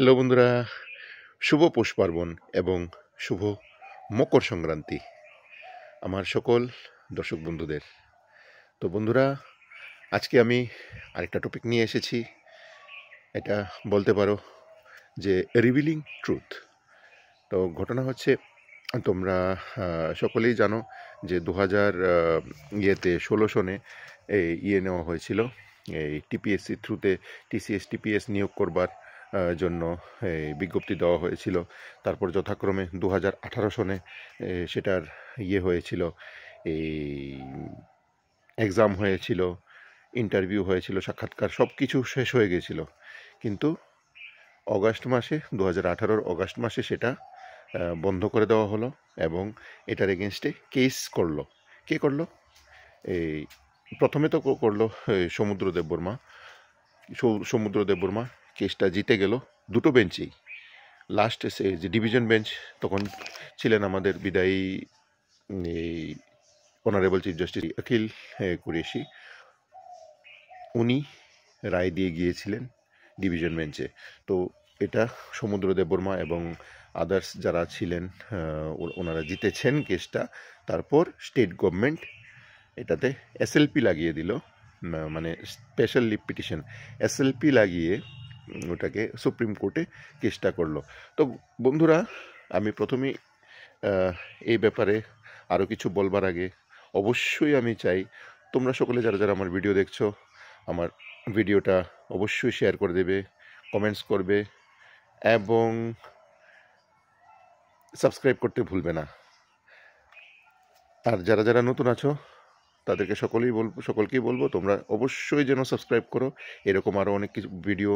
Hello বন্ধুরা, শুভ পৌষ পার্বণ এবং শুভ মকর সংক্রান্তি আমার সকল দর্শক বন্ধুদের। তো বন্ধুরা, আজকে আমি আরেকটা টপিক নিয়ে এসেছি। এটা বলতে পারো যে রিভিলিং ট্রুথ। তো ঘটনা হচ্ছে, তোমরা সকলেই জানো যে 2016 সনে নেওয়া হয়েছিল, এই টিপিএসসি থ্রুতে টিসিএস টিপিএস নিয়োগ করবার জন্য বিজ্ঞপ্তি দেওয়া হয়েছিল। তারপর যথাক্রমে 2018 সনে সেটার হয়েছিল, এই এক্সাম হয়েছিল, ইন্টারভিউ হয়েছিল, সাক্ষাৎকার সব কিছু শেষ হয়ে গিয়েছিল। কিন্তু অগাস্ট মাসে 2018 অগাস্ট মাসে সেটা বন্ধ করে দেওয়া হলো এবং এটার এগেনস্টে কেস করলো। কে করলো? এই প্রথমে তো করলো সমুদ্র দেববর্মা কেসটা জিতে গেল দুটো বেঞ্চেই। লাস্ট যে ডিভিশন বেঞ্চ তখন ছিলেন আমাদের বিদায়ী এই অনারেবল চিফ জাস্টিস অখিল কুরেশি। উনি রায় দিয়ে গিয়েছিলেন ডিভিশন বেঞ্চে। তো এটা সমুদ্র দেববর্মা এবং আদার্স যারা ছিলেন ওনারা জিতেছেন কেসটা। তারপর স্টেট গভর্নমেন্ট এটাতে এসএলপি লাগিয়ে দিল, মানে স্পেশাল লিভ পিটিশন এসএলপি লাগিয়ে ওটাকে সুপ্রিম কোর্টে কেসটা করলো। তো বন্ধুরা, আমি প্রথমেই এই ব্যাপারে আরও কিছু বলবার আগে অবশ্যই আমি চাই তোমরা সকলে যারা যারা আমার ভিডিও দেখছো, আমার ভিডিওটা অবশ্যই শেয়ার করে দেবে, কমেন্টস করবে এবং সাবস্ক্রাইব করতে ভুলবে না। আর যারা যারা নতুন আছো তাদেরকে সকলকেই বলবো তোমরা অবশ্যই যেন সাবস্ক্রাইব করো। এরকম আরও অনেক কিছু ভিডিও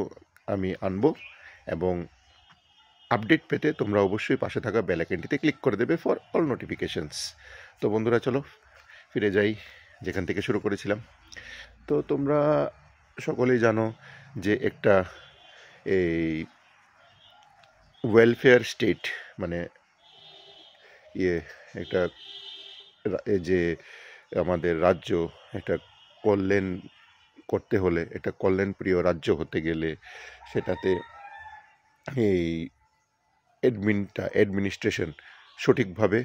আমি আনবো এবং আপডেট পেতে তোমরা অবশ্যই পাশে থাকা বেল আইকনটিতে ক্লিক করে দেবে ফর অল নোটিফিকেশনস। তো বন্ধুরা, চলো ফিরে যাই যেখান থেকে শুরু করেছিলাম। তো তোমরা সকলেই জানো যে একটা এই ওয়েলফেয়ার স্টেট, মানে একটা যে আমাদের রাজ্য, একটা কল্যাণ করতে হলে, একটা কল্যাণপ্রিয় রাজ্য হতে গেলে সেটাতে এই অ্যাডমিনিস্ট্রেশন সঠিকভাবে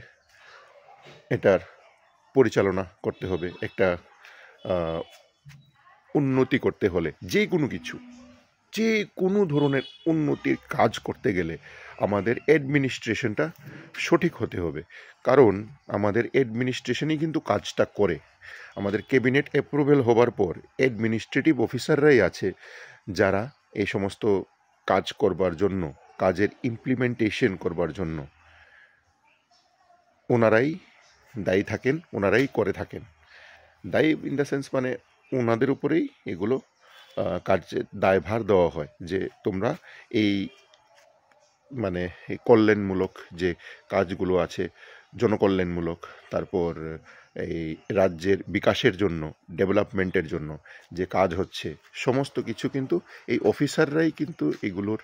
এটার পরিচালনা করতে হবে। একটা উন্নতি করতে হলে যে কোনো ধরনের উন্নতির কাজ করতে গেলে আমাদের অ্যাডমিনিস্ট্রেশনটা সঠিক হতে হবে। কারণ আমাদের অ্যাডমিনিস্ট্রেশনই কিন্তু কাজটা করে। আমাদের ক্যাবিনেট অ্যাপ্রুভেল হবার পর অ্যাডমিনিস্ট্রেটিভ অফিসাররাই আছে যারা এই সমস্ত কাজ করবার জন্য, কাজের ইমপ্লিমেন্টেশন করবার জন্য ওনারাই দায়ী থাকেন, ওনারাই করে থাকেন। দায়ী ইন দ্য সেন্স, মানে ওনাদের উপরেই এগুলো কাজের দায়ভার দেওয়া হয় যে তোমরা এই মানে এই কল্যাণমূলক যে কাজগুলো আছে, জনকল্যাণমূলক, তারপর এই রাজ্যের বিকাশের জন্য, ডেভেলপমেন্টের জন্য যে কাজ হচ্ছে, সমস্ত কিছু কিন্তু এই অফিসাররাই কিন্তু এগুলোর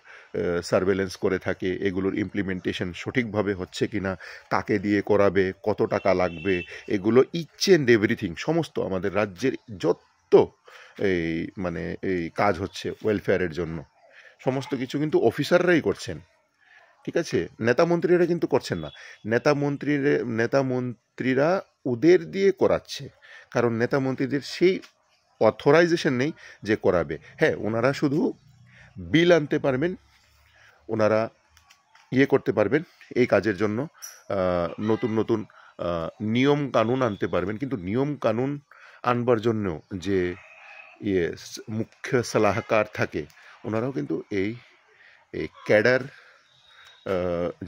সার্ভেলেন্স করে থাকে। এগুলোর ইমপ্লিমেন্টেশন সঠিকভাবে হচ্ছে কিনা, কাকে দিয়ে করাবে, কত টাকা লাগবে, এগুলো ইচ অ্যান্ড এভরিথিং, সমস্ত আমাদের রাজ্যের যত এই মানে এই কাজ হচ্ছে ওয়েলফেয়ারের জন্য, সমস্ত কিছু কিন্তু অফিসাররাই করছেন। ঠিক আছে? নেতা মন্ত্রীরা কিন্তু করছেন না। নেতা মন্ত্রীরা ওদের দিয়ে করাচ্ছে, কারণ নেতা মন্ত্রীদের সেই অথরাইজেশন নেই যে করাবে। হ্যাঁ, ওনারা শুধু বিল আনতে পারবেন, ওনারা করতে পারবেন এই কাজের জন্য, নতুন নতুন নিয়ম কানুন আনতে পারবেন, কিন্তু নিয়ম কানুন আনবার জন্য যে মুখ্য সলাহকার থাকে, ওনারাও কিন্তু এই ক্যাডার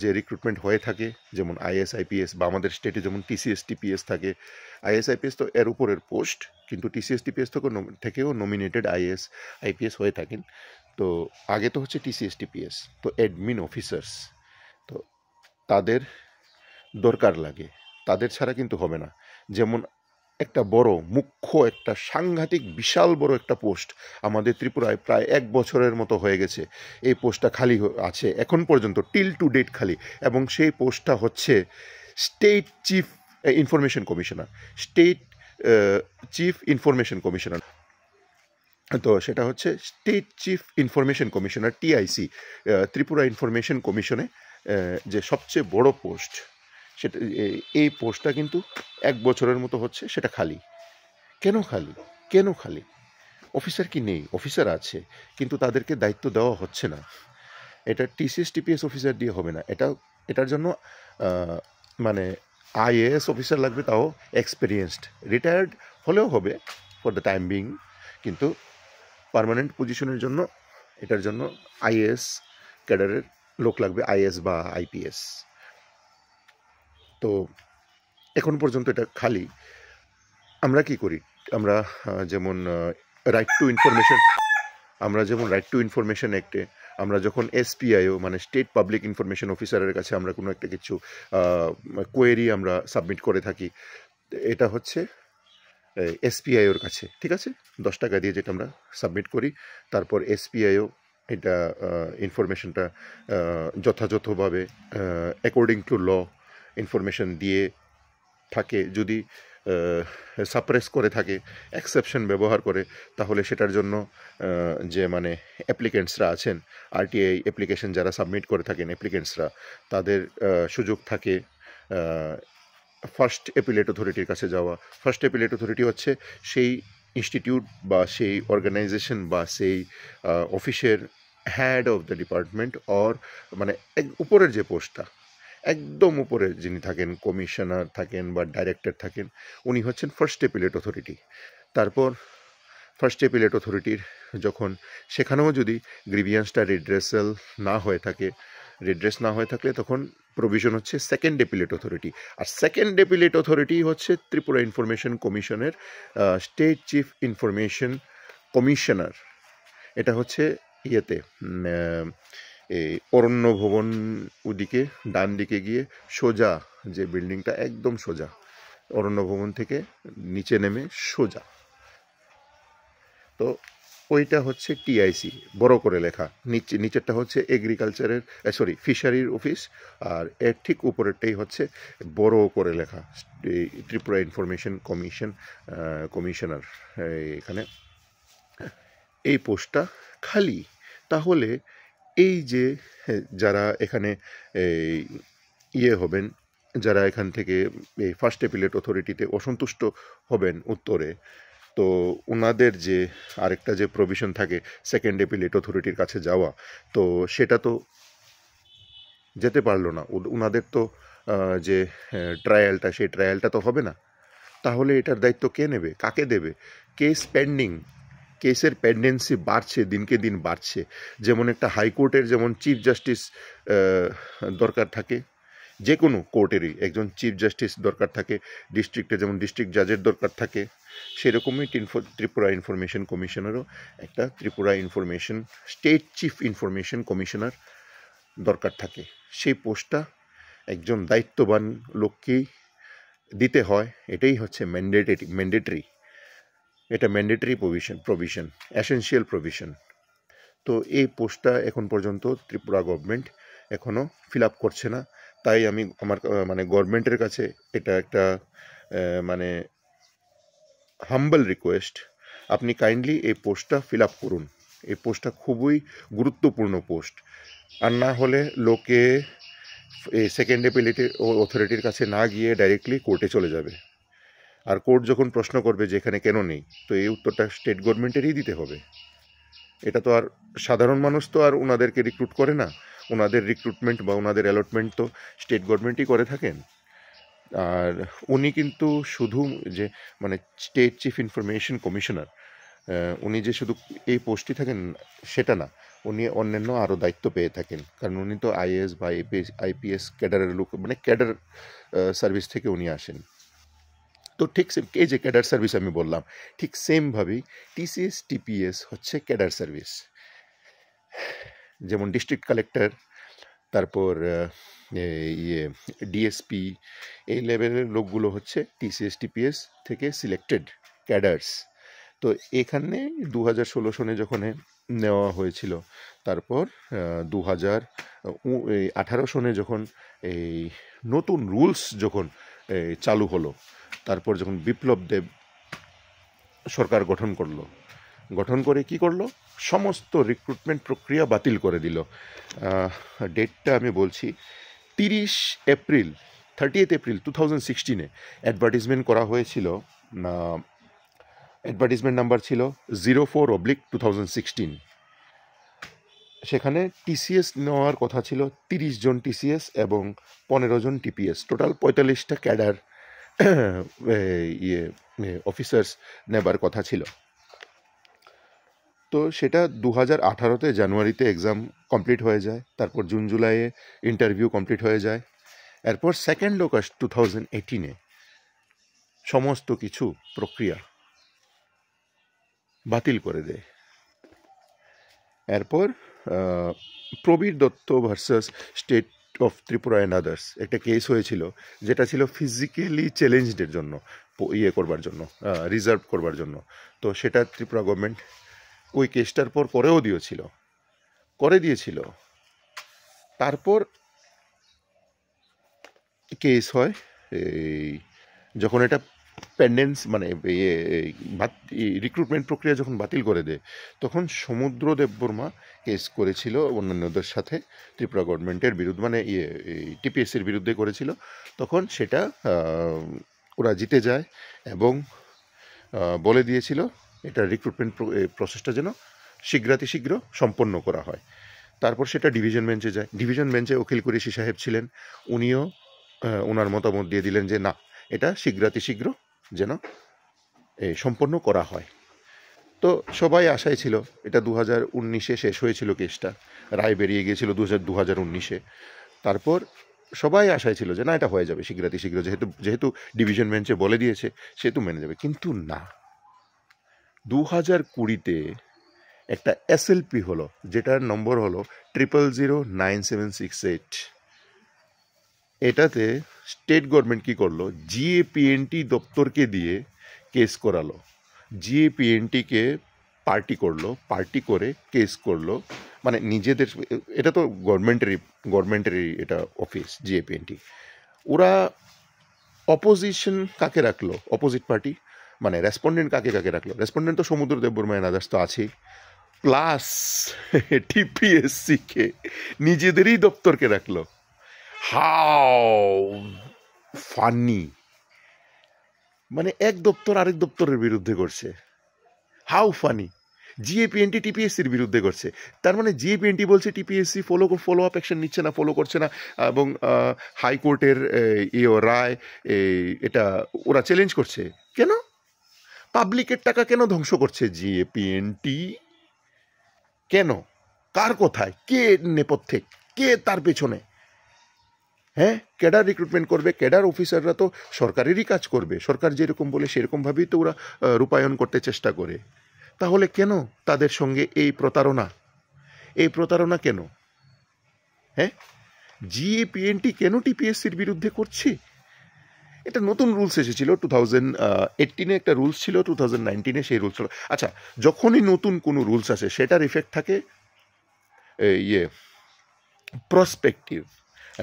যে রিক্রুটমেন্ট হয়ে থাকে, যেমন আইএস আইপিএস, বা আমাদের স্টেটে যেমন টিসিএস টিপিএস থাকে। আইএস আইপিএস তো এর উপরের পোস্ট, কিন্তু টিসিএস টিপিএস থেকেও নমিনেটেড আইএস আইপিএস হয়ে থাকেন। তো আগে তো হচ্ছে টিসিএস টিপিএস, তো অ্যাডমিন অফিসার্স, তো তাদের দরকার লাগে, তাদের ছাড়া কিন্তু হবে না। যেমন একটা বড় মুখ্য, একটা সাংঘাতিক বিশাল বড় একটা পোস্ট আমাদের ত্রিপুরায় প্রায় 1 বছরের মতো হয়ে গেছে এই পোস্টটা খালি আছে এখন পর্যন্ত, টিল টু ডেট খালি, এবং সেই পোস্টটা হচ্ছে state chief information commissioner. State chief information commissioner তো সেটা হচ্ছে state chief information commissioner, TIC, Tripura information কমিশনে যে সবচেয়ে বড় পোস্ট, সেটা এই পোস্টটা কিন্তু 1 বছরের মতো হচ্ছে সেটা খালি। কেন খালি? কেন খালি? অফিসার কি নেই? অফিসার আছে, কিন্তু তাদেরকে দায়িত্ব দেওয়া হচ্ছে না। এটা টিসিএস টিপিএস অফিসার দিয়ে হবে না। এটার জন্য আহ, মানে আইএএস অফিসার লাগবে, তাও এক্সপিরিয়েন্সড। রিটায়ার্ড হলেও হবে ফর দ্য টাইম বিং, কিন্তু পার্মানেন্ট পজিশনের জন্য এটার জন্য আইএএস ক্যাডারের লোক লাগবে, আইএস বা আইপিএস। তো এখন পর্যন্ত এটা খালি। আমরা কি করি? আমরা যেমন রাইট টু ইনফরমেশন, আমরা যেমন রাইট টু ইনফরমেশন অ্যাক্টে আমরা যখন এসপিআইও মানে স্টেট পাবলিক ইনফরমেশন অফিসারের কাছে আমরা কোনো একটা কিছু কোয়েরি আমরা সাবমিট করে থাকি, এটা হচ্ছে এসপিআইওর কাছে, ঠিক আছে, 10 টাকা দিয়ে যেটা আমরা সাবমিট করি। তারপর এসপিআইও এটা ইনফরমেশনটা যথাযথভাবে অ্যাকর্ডিং টু ল ইনফরমেশন দিয়ে থাকে। যদি সাপ্রেস করে থাকে, এক্সেপশন ব্যবহার করে, তাহলে সেটার জন্য যে মানে অ্যাপ্লিকেন্টসরা আছেন, আরটিআই অ্যাপ্লিকেশন যারা সাবমিট করে থাকেন অ্যাপ্লিকেন্টসরা, তাদের সুযোগ থাকে ফার্স্ট অ্যাপিলেট অথরিটির কাছে যাওয়া। ফার্স্ট অ্যাপিলেট অথরিটি হচ্ছে সেই ইনস্টিটিউট বা সেই অর্গানাইজেশন বা সেই অফিসের head of the department, or মানে উপরের যে পোস্টটা, একদম উপরে যিনি থাকেন, কমিশনার থাকেন বা ডাইরেক্টর থাকেন, উনি হচ্ছেন ফার্স্ট অ্যাপিলেট অথরিটি। তারপর ফার্স্ট অ্যাপিলেট অথরিটির যখন সেখানেও যদি গ্রিভিয়েন্সটা রিড্রেস না হয়ে থাকলে তখন প্রভিশন হচ্ছে সেকেন্ড অ্যাপিলেট অথরিটি। আর সেকেন্ড অ্যাপিলেট অথরিটি হচ্ছে ত্রিপুরা ইনফরমেশন কমিশনের স্টেট চিফ ইনফরমেশন কমিশনার। এটা হচ্ছে ইয়েতে এই অরণ্য ভবন ওদিকে ডান দিকে গিয়ে সোজা যে বিল্ডিংটা, একদম সোজা অরণ্য ভবন থেকে নিচে নেমে সোজা, তো ওইটা হচ্ছে টিআইসি, বড় করে লেখা। নিচেরটা হচ্ছে এগ্রিকালচারের ফিশারির অফিস, আর এর ঠিক উপরেরটাই হচ্ছে বড় করে লেখা ত্রিপুরা ইনফরমেশন কমিশনার। এখানে এই পোস্টটা খালি। তাহলে এই যে যারা এখানে হবেন, যারা এখান থেকে এই ফার্স্ট অ্যাপিলেট অথরিটিতে অসন্তুষ্ট হবেন উত্তরে, তো ওনাদের যে আরেকটা যে প্রভিশন থাকে সেকেন্ড অ্যাপিলেট অথরিটির কাছে যাওয়া, তো সেটা তো যেতে পারলো না। ওনাদের তো যে ট্রায়ালটা, সেই ট্রায়ালটা তো হবে না। তাহলে এটার দায়িত্ব কে নেবে? কাকে দেবে? কেস পেন্ডিং, কেসের পেন্ডেন্সি বাড়ছে, দিনকে দিন বাড়ছে। যেমন একটা হাইকোর্টের যেমন চিফ জাস্টিস দরকার থাকে, যে কোনো কোর্টেরই একজন চিফ জাস্টিস দরকার থাকে, ডিস্ট্রিক্টে যেমন ডিস্ট্রিক্ট জাজের দরকার থাকে, সেরকমই ত্রিপুরা ইনফরমেশন কমিশনারও একটা Tripura information state chief information commissioner দরকার থাকে। সেই পোস্টটা একজন দায়িত্ববান লোককেই দিতে হয়। এটাই হচ্ছে ম্যান্ডেটরি, এটা ম্যান্ডেটরি প্রভিশন, এসেনশিয়াল প্রভিশন। তো এই পোস্টটা এখন পর্যন্ত ত্রিপুরা গভর্নমেন্ট এখনও ফিল আপ করছে না। তাই আমি আমার মানে গভর্নমেন্টের কাছে এটা একটা মানে হাম্বল রিকোয়েস্ট, আপনি কাইন্ডলি এই পোস্টটা ফিল আপ করুন। এই পোস্টটা খুবই গুরুত্বপূর্ণ পোস্ট। আর না হলে লোকে এই সেকেন্ড অ্যাপিলেট অথরিটির কাছে না গিয়ে ডাইরেক্টলি কোর্টে চলে যাবে। আর কোর্ট যখন প্রশ্ন করবে যে এখানে কেন নেই, তো এই উত্তরটা স্টেট গভর্নমেন্টেরই দিতে হবে। এটা তো আর সাধারণ মানুষ তো আর ওনাদেরকে রিক্রুট করে না, ওনাদের রিক্রুটমেন্ট বা ওনাদের অ্যালটমেন্ট তো স্টেট গভর্নমেন্টই করে থাকেন। আর উনি কিন্তু শুধু যে মানে স্টেট চিফ ইনফরমেশন কমিশনার, উনি যে শুধু এই পোস্টই থাকেন সেটা না, উনি অন্যান্য আরও দায়িত্ব পেয়ে থাকেন। কারণ উনি তো আইএএস বা আইপিএস ক্যাডারের লোক, মানে ক্যাডার সার্ভিস থেকে উনি আসেন। তো ঠিক সেম, এই যে ক্যাডার সার্ভিস আমি বললাম, ঠিক সেমভাবেই টিসিএস টিপিএস হচ্ছে ক্যাডার সার্ভিস। যেমন ডিস্ট্রিক্ট কালেক্টর, তারপর ইয়ে ডিএসপি, এই লেভেলের লোকগুলো হচ্ছে টিসিএস টিপিএস থেকে সিলেক্টেড ক্যাডার্স। তো এখানে 2016 সনে যখন নেওয়া হয়েছিল, তারপর 2018 সনে যখন এই নতুন রুলস যখন চালু হলো, তারপর যখন বিপ্লব দেব সরকার গঠন করলো, গঠন করে কি করলো, সমস্ত রিক্রুটমেন্ট প্রক্রিয়া বাতিল করে দিল। ডেটটা আমি বলছি, 30 এপ্রিল 2016 অ্যাডভার্টিজমেন্ট করা হয়েছিল। অ্যাডভার্টিজমেন্ট নাম্বার ছিল 04/2016। সেখানে টিসিএস নেওয়ার কথা ছিল 30 জন টিসিএস এবং 15 জন টিপিএস, টোটাল 45টা ক্যাডার অফিসার্স নেবার কথা ছিল। তো সেটা 2018-তে জানুয়ারিতে এক্সাম কমপ্লিট হয়ে যায়, তারপর জুন জুলাইয়ে ইন্টারভিউ কমপ্লিট হয়ে যায়। এরপর 2 অগাস্ট 2018-এ সমস্ত কিছু প্রক্রিয়া বাতিল করে দেয়। এরপর Prabir Dutta versus state of Tripura and others একটা কেস হয়েছিল, যেটা ছিল ফিজিক্যালি চ্যালেঞ্জডের জন্য, করবার জন্য, রিজার্ভ করবার জন্য। তো সেটা ত্রিপুরা গভর্নমেন্ট ওই কেসটার পর করে দিয়েছিল। তারপর কেস হয়, যখন এটা পেন্ডেন্স মানে রিক্রুটমেন্ট প্রক্রিয়া যখন বাতিল করে দেয়, তখন সমুদ্র দেববর্মা কেস করেছিল অন্যান্যদের সাথে ত্রিপুরা গভর্নমেন্টের বিরুদ্ধে, মানে টিপিএসসির বিরুদ্ধে করেছিল। তখন সেটা ওরা জিতে যায় এবং বলে দিয়েছিল এটা রিক্রুটমেন্ট প্রসেসটা যেন শীঘ্র সম্পন্ন করা হয়। তারপর সেটা ডিভিশন বেঞ্চে যায়। ডিভিশন বেঞ্চে উকিল কুরেশি সাহেব ছিলেন, উনিও ওনার মতামত দিয়ে দিলেন যে না, এটা শীঘ্র যেন সম্পন্ন করা হয়। তো সবাই আশায় ছিল, এটা 2019-এ শেষ হয়েছিল কেসটা, রায় বেরিয়ে গিয়েছিল 2019-এ। তারপর সবাই আশায় ছিল যে না, এটা হয়ে যাবে শীঘ্র, যেহেতু ডিভিশন বেঞ্চে বলে দিয়েছে সেহেতু মেনে যাবে। কিন্তু না, 2020-তে একটা SLP হলো, যেটার নম্বর হলো 000978। এটাতে স্টেট গভর্নমেন্ট কি করলো, GAPNT দপ্তরকে দিয়ে কেস করালো। GAPNTকে পার্টি করে কেস করলো, মানে নিজেদের, এটা তো গভর্নমেন্টেরই এটা অফিস GAPNT। ওরা অপোজিশন কাকে রাখলো, অপোজিট পার্টি মানে রেসপন্ডেন্ট কাকে রাখলো, রেসপন্ডেন্ট তো সমুদ্র দেববর্মা এন্ড আদার্স তো আছেই, প্লাস টিপিএসসিকে নিজেদেরই দপ্তরকে রাখলো। হাউ ফানি, মানে এক দপ্তর আরেক দপ্তরের বিরুদ্ধে করছে। হাউ ফানি, GAPNT টিপিএসসির বিরুদ্ধে করছে। তার মানে GAPNT বলছে টিপিএসসি ফলো আপ অ্যাকশন নিচ্ছে না, ফলো করছে না, এবং হাইকোর্টের রায় এটা ওরা চ্যালেঞ্জ করছে। কেন? পাবলিকের টাকা কেন ধ্বংস করছে GAPNT? কেন? কার কথায়? কে নেপথ্যে? কে তার পেছনে? হ্যাঁ, ক্যাডার রিক্রুটমেন্ট করবে, ক্যাডার অফিসাররা তো সরকারেরই কাজ করবে, সরকার যেরকম বলে সেরকমভাবেই তো ওরা রূপায়ণ করতে চেষ্টা করে। তাহলে কেন তাদের সঙ্গে এই প্রতারণা কেন? হ্যাঁ, GAPNT কেন টিপিএসসির বিরুদ্ধে করছে? এটা নতুন রুলস এসেছিল 2018-এ, একটা রুলস ছিল 2019-এ, সেই রুলস ছিল। আচ্ছা, যখনই নতুন কোনো রুলস আসে সেটার ইফেক্ট থাকে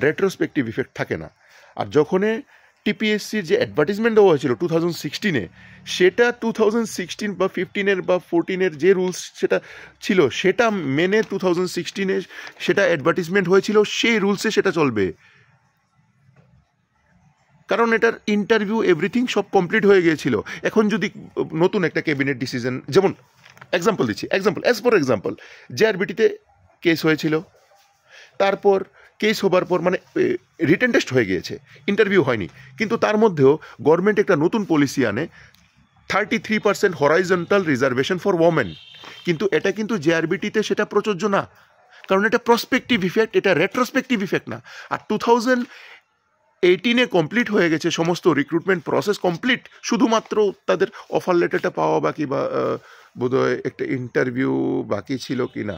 রেট্রোস্পেক্টিভ ইফেক্ট থাকে না। আর যখনই টিপিএসসির যে অ্যাডভার্টিজমেন্ট দেওয়া হয়েছিল 2016-এ, সেটা 2016 বা 15-এর বা 14-এর যে রুলস সেটা ছিল, সেটা মেনে 2016-এ সেটা অ্যাডভার্টিজমেন্ট হয়েছিল, সেই রুলসে সেটা চলবে। কারণ এটার ইন্টারভিউ এভরিথিং সব কমপ্লিট হয়ে গিয়েছিল। এখন যদি নতুন একটা ক্যাবিনেট ডিসিশন, যেমন এক্সাম্পল JRBT-তে কেস হয়েছিল, তারপর কেস হবার পর মানে রিটেন টেস্ট হয়ে গিয়েছে, ইন্টারভিউ হয়নি, কিন্তু তার মধ্যেও গভর্নমেন্ট একটা নতুন পলিসি আনে 33% হরাইজন্টাল রিজার্ভেশন ফর ওমেন। কিন্তু এটা কিন্তু JRBT-তে সেটা প্রযোজ্য না, কারণ এটা প্রসপেক্টিভ ইফেক্ট, এটা রেট্রোস্পেক্টিভ ইফেক্ট না। আর 2018-এ কমপ্লিট হয়ে গেছে, সমস্ত রিক্রুটমেন্ট প্রসেস কমপ্লিট, শুধুমাত্র তাদের অফার লেটারটা পাওয়া বাকি, বা বোধহয় একটা ইন্টারভিউ বাকি ছিল কি না,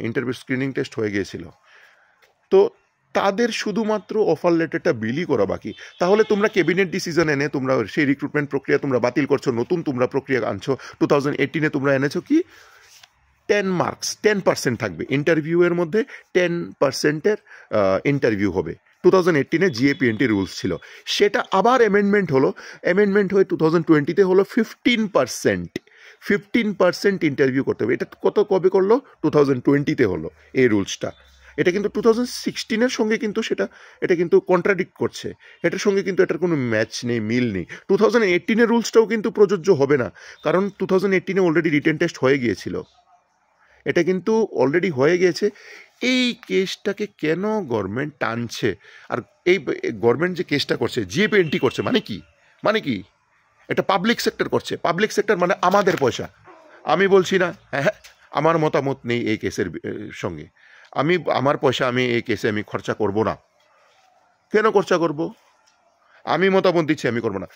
ইন্টারভিউ স্ক্রিনিং টেস্ট হয়ে গিয়েছিল। তো তাদের শুধুমাত্র অফার লেটারটা বিলি করা বাকি। তাহলে তোমরা ক্যাবিনেট ডিসিশন এনে তোমরা সেই রিক্রুটমেন্ট প্রক্রিয়া তোমরা বাতিল করছো, নতুন তোমরা প্রক্রিয়া আনছো। 2018-এ তোমরা এনেছো কি 10 মার্কস, 10% থাকবে ইন্টারভিউয়ের মধ্যে, 10%-এর ইন্টারভিউ হবে। 2018-এ GAPNT রুলস ছিল, সেটা আবার অ্যামেন্ডমেন্ট হয়ে 2020-তে হলো 15%। 15% ইন্টারভিউ করতে হবে। এটা কবে করলো? 2020-তে হলো এই রুলসটা। এটা কিন্তু 2016-এর সঙ্গে কিন্তু এটা কিন্তু কন্ট্রাডিক্ট করছে। এটার সঙ্গে কিন্তু এটার কোনো ম্যাচ নেই, মিল নেই। 2018-এর রুলসটাও কিন্তু প্রযোজ্য হবে না, কারণ 2018-এ অলরেডি রিটেন টেস্ট হয়ে গিয়েছিল। এটা কিন্তু অলরেডি হয়ে গেছে। এই কেসটাকে কেন গভর্নমেন্ট টানছে? আর এই গভর্নমেন্ট যে কেসটা করছে, জিএপএনটি করছে, মানে কি এটা পাবলিক সেক্টর করছে। পাবলিক সেক্টর মানে আমাদের পয়সা। আমি বলছি না, হ্যাঁ, আমার মতামত নেই এই কেসের সঙ্গে। আমার পয়সা আমি এই কেসে আমি খরচা করব না। কেন খরচা করব? আমি মতামত দিচ্ছি, আমি করব না।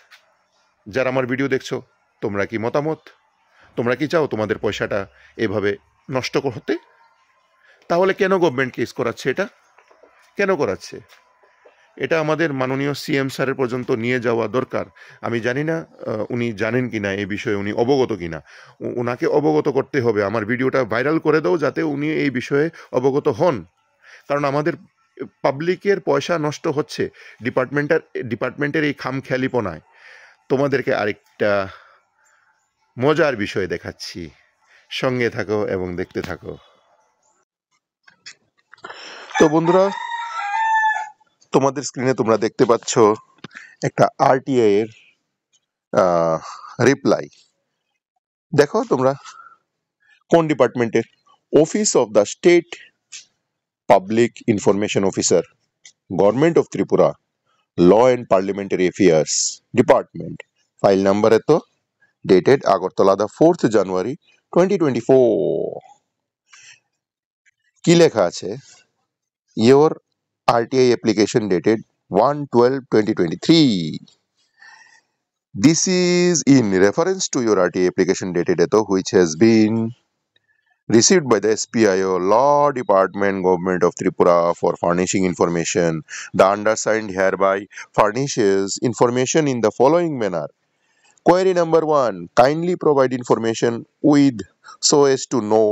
যারা আমার ভিডিও দেখছো, তোমরা কি মতামত? তোমরা কি চাও তোমাদের পয়সাটা এভাবে নষ্ট হতে? তাহলে কেন গভর্নমেন্ট কেস করাচ্ছে? এটা কেন করাচ্ছে? এটা আমাদের মাননীয় সিএম স্যারের পর্যন্ত নিয়ে যাওয়া দরকার। আমি জানি না উনি জানেন কিনা এই বিষয়ে, উনি অবগত কিনা। ওনাকে অবগত করতে হবে। আমার ভিডিওটা ভাইরাল করে দাও যাতে উনি এই বিষয়ে অবগত হন। কারণ আমাদের পাবলিকের পয়সা নষ্ট হচ্ছে ডিপার্টমেন্টের এই খামখেয়ালিপনায়। তোমাদেরকে আরেকটা মজার বিষয় দেখাচ্ছি, সঙ্গে থাকো এবং দেখতে থাকো। তো বন্ধুরা, তোমাদের স্ক্রিনে তোমরা দেখতে পাচ্ছ একটা আরটিআই এর রিপ্লাই। দেখো তোমরা কোন ডিপার্টমেন্টের? Office of the state public information officer, government of Tripura, law and parliamentary affairs department. File number এত, dated Agartala the 4th January 2024। কি লেখা আছে? Your RTI application dated 1/12/2023. This is in reference to your RTI application dated eto, which has been received by the SPIO Law Department, Government of Tripura, for furnishing information. The undersigned hereby furnishes information in the following manner. Query number 1. Kindly provide information with so as to know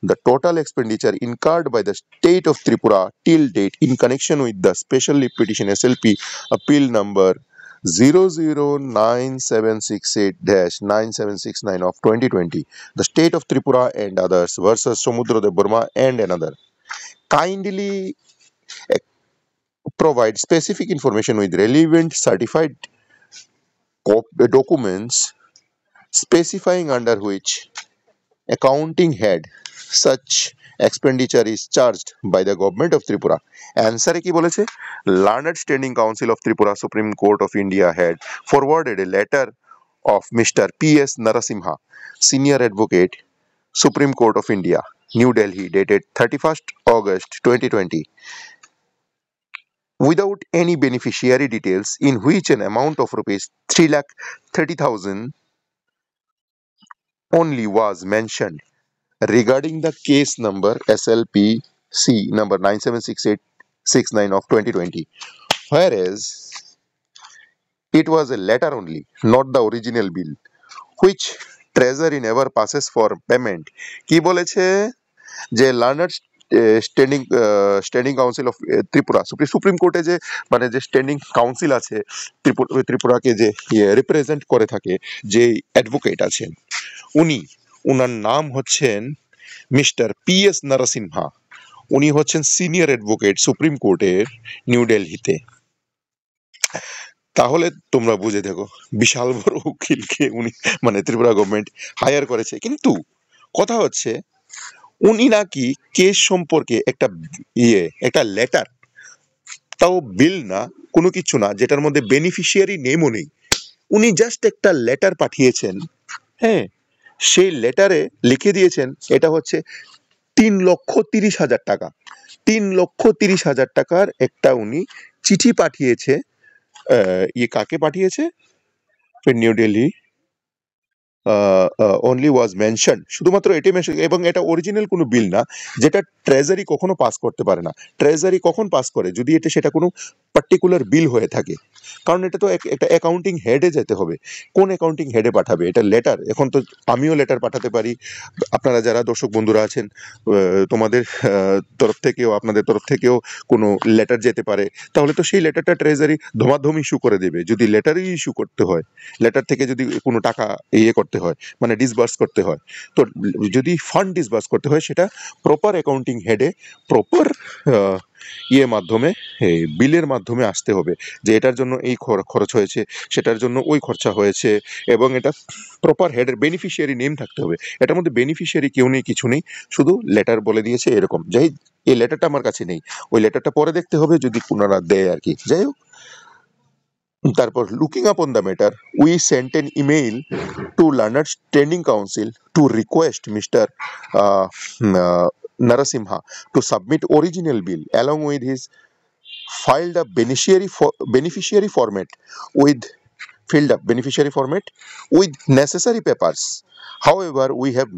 the total expenditure incurred by the state of Tripura till date in connection with the special leave petition SLP appeal number 009768-9769 of 2020, the state of Tripura and others versus Samudra Burma and another. Kindly provide specific information with relevant certified documents specifying under which accounting head such expenditure is charged by the government of Tripura. Answer কি বলেছে? Learned Standing Council of Tripura Supreme Court of India had forwarded a letter of Mr. P.S. Narasimha, Senior Advocate, Supreme Court of India, New Delhi, dated 31st August 2020, without any beneficiary details, in which an amount of rupees 3,30,000 only was mentioned regarding the case number SLPC number 976869 of 2020, whereas it was a letter only, not the original bill, which treasury never passes for payment. কি বলেছে? যে learner standing council of Tripura, supreme কোর্টে যে মানে যে standing council আছে ত্রিপুরাকে যে represent করে থাকে, যে অ্যাডভোকেট আছেন, উনার নাম হচ্ছেন মিস্টার P.S. নারাসিমহা। উনি হচ্ছেন সিনিয়র অ্যাডভোকেট সুপ্রিম কোর্টের নিউ দিল্লিতে। তাহলে তোমরা বুঝে দেখো, বিশাল বড় উকিলকে উনি মানে ত্রিপুরা গভর্নমেন্ট হায়ার করেছে। কিন্তু কথা হচ্ছে, উনি নাকি কেস সম্পর্কে একটা লেটার, তাও বিল না, কোনো কিছু না, যেটার মধ্যে বেনিফিশিয়ারি নেমও নেই, উনি জাস্ট একটা লেটার পাঠিয়েছেন। হ্যাঁ, সেই লেটারে লিখে দিয়েছেন এটা হচ্ছে 3,30,000 টাকা। 3,30,000 টাকার একটা উনি চিঠি পাঠিয়েছে। কাকে পাঠিয়েছে? New Delhi only was mentioned, শুধুমাত্র এটাই মেনশন, এবং এটা অরিজিনাল কোনো বিল না, যেটা ট্রেজারি কখনো পাস করতে পারে না। ট্রেজারি কখন পাস করে? যদি সেটা কোনো পার্টিকুলার বিল হয়ে থাকে, কারণ এটা তো একটা অ্যাকাউন্টিং হেডে যেতে হবে। কোন অ্যাকাউন্টিং হেডে পাঠাবে? এটা লেটার। এখন তো আমিও লেটার পাঠাতে পারি, আপনারা যারা দর্শক বন্ধুরা আছেন তোমাদের তরফ থেকেও, আপনাদের তরফ থেকেও কোনো লেটার যেতে পারে। তাহলে তো সেই লেটারটা ট্রেজারি ধমাধম ইস্যু করে দেবে। যদি লেটারই ইস্যু করতে হয়, লেটার থেকে যদি কোনো টাকা করতে করতে হয়, মানে ডিসবার্স করতে হয়। তো যদি ফান্ড ডিসবার্স করতে হয় সেটা প্রপার অ্যাকাউন্টিং হেডে প্রপার মাধ্যমে, বিলের মাধ্যমে আসতে হবে যে এটার জন্য এই খরচ হয়েছে, সেটার জন্য ওই খরচা হয়েছে, এবং এটা প্রপার হেডের বেনিফিশিয়ারি নেম থাকতে হবে। এটার মধ্যে বেনিফিশিয়ারি কেউ নেই, কিছু নেই, শুধু লেটার বলে দিয়েছে এরকম। যাই, এই লেটারটা আমার কাছে নেই, ওই লেটারটা পরে দেখতে হবে যদি ওনারা দেয় আর কি। যাই হোক, তারপর looking upon the matter, we Saint N email to learners training council to request mister Narasimha to submit original bill along with his filed up beneficiary format with filled up beneficiary format with necessary papers. However, we have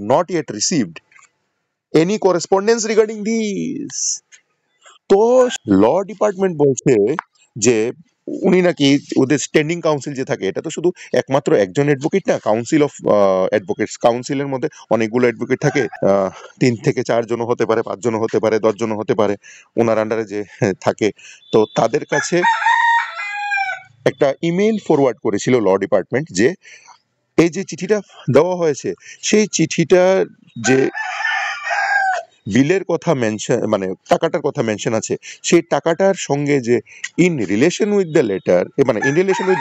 not yet received any correspondence regarding this. তো ল department বলছে যে উনি নাকি, ওদের standing council যে থাকে এটা তো শুধু একমাত্র একজন অ্যাডভোকেট না, কাউন্সিল অফ অ্যাডভোকেটস, কাউন্সিলের মধ্যে অনেকগুলো অ্যাডভোকেট থাকে, 3 থেকে 4 জন হতে পারে, 5 জন হতে পারে, 10 জন হতে পারে, ওনার আন্ডারে যে থাকে। তো তাদের কাছে একটা ইমেল ফরওয়ার্ড করেছিল ল ডিপার্টমেন্ট যে এই যে চিঠিটা দেওয়া হয়েছে, সেই চিঠিটা যে বিলের কথা মেনশন, মানে টাকাটার কথা মেনশন আছে, সেই টাকাটার সঙ্গে যে in relation with the letter, মানে in relation with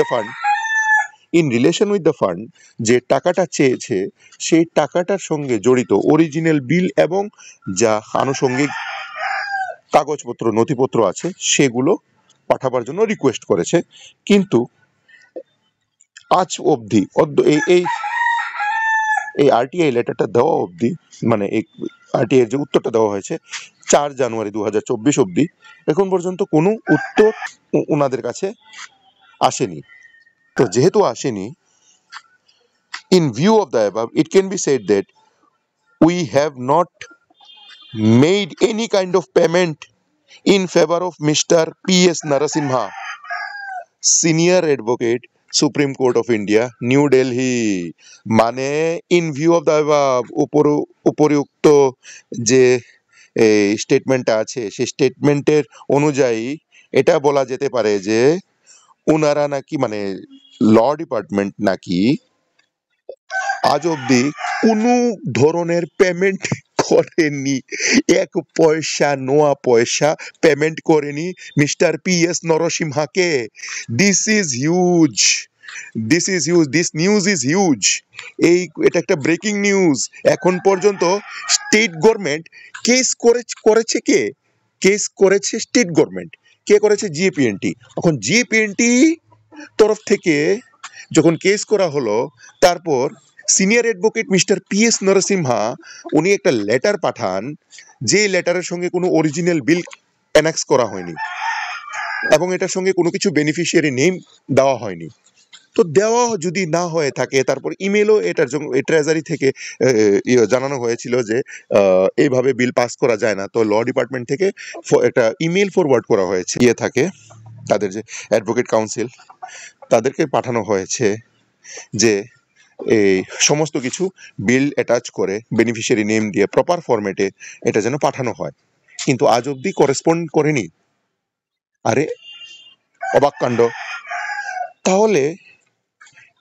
the fund যে টাকাটা চেয়েছে, সেই টাকাটার সঙ্গে জড়িত অরিজিনাল বিল এবং যা আনুষঙ্গিক কাগজপত্র নথিপত্র আছে সেগুলো পাঠাবার জন্য রিকোয়েস্ট করেছে। কিন্তু আজ অবধি এই আরটিআই লেটারটা দেওয়া অবধি, মানে এই আরটিআই যে উত্তরটা দেওয়া হয়েছে 4 জানুয়ারি 2024 অবধি, এখন পর্যন্ত কোনো উত্তর ওনাদের কাছে আসেনি। তো যেহেতু আসেনি, in view of the above, it can be said that we have not made any kind of payment in favor of Mr. P.S. Narasimha, Senior Advocate, Supreme Court of India, New Delhi. মানে in view of the উপরিউক্ত যে স্টেটমেন্টটা আছে, সেই স্টেটমেন্টের অনুযায়ী এটা বলা যেতে পারে যে ওনারা নাকি, মানে ল ডিপার্টমেন্ট নাকি আজ অব্দি কোনো ধরনের পেমেন্ট করেনি, 1 পয়সা নোয়া পয়সা পেমেন্ট করেনি মিস্টার P.S. নরসিমহাকে। This is huge, this news is huge. এটা একটা ব্রেকিং নিউজ। এখন পর্যন্ত স্টেট গভর্নমেন্ট করেছে কে? কেস করেছে স্টেট গভর্নমেন্ট। কে করেছে? জিএপিএনটি। এখন জিএপিএনটি তরফ থেকে যখন কেস করা হলো, তারপর senior advocate mister P.S. Narasimha উনি একটা লেটার পাঠান, যে লেটারের সঙ্গে কোনো অরিজিনাল বিল অ্যানেক্স করা হয়নি এবং এটার সঙ্গে কোনো কিছু বেনিফিশিয়ারি নেম দেওয়া হয়নি। তো দেওয়া যদি না হয়ে থাকে, তারপর ইমেলও এটার জন্য ট্রেজারি থেকে জানানো হয়েছিল যে এইভাবে বিল পাস করা যায় না। তো ল ডিপার্টমেন্ট থেকে একটা ইমেল ফরওয়ার্ড করা হয়েছে, থাকে তাদের যে অ্যাডভোকেট কাউন্সিল, তাদেরকে পাঠানো হয়েছে যে এই সমস্ত কিছু বিল অ্যাটাচ করে বেনিফিশিয়ারি নেম দিয়ে প্রপার ফরম্যাটে এটা যেন পাঠানো হয়। কিন্তু আজ অব্দি করেসপন্ড করেনি। আরে অবাক কাণ্ড! তাহলে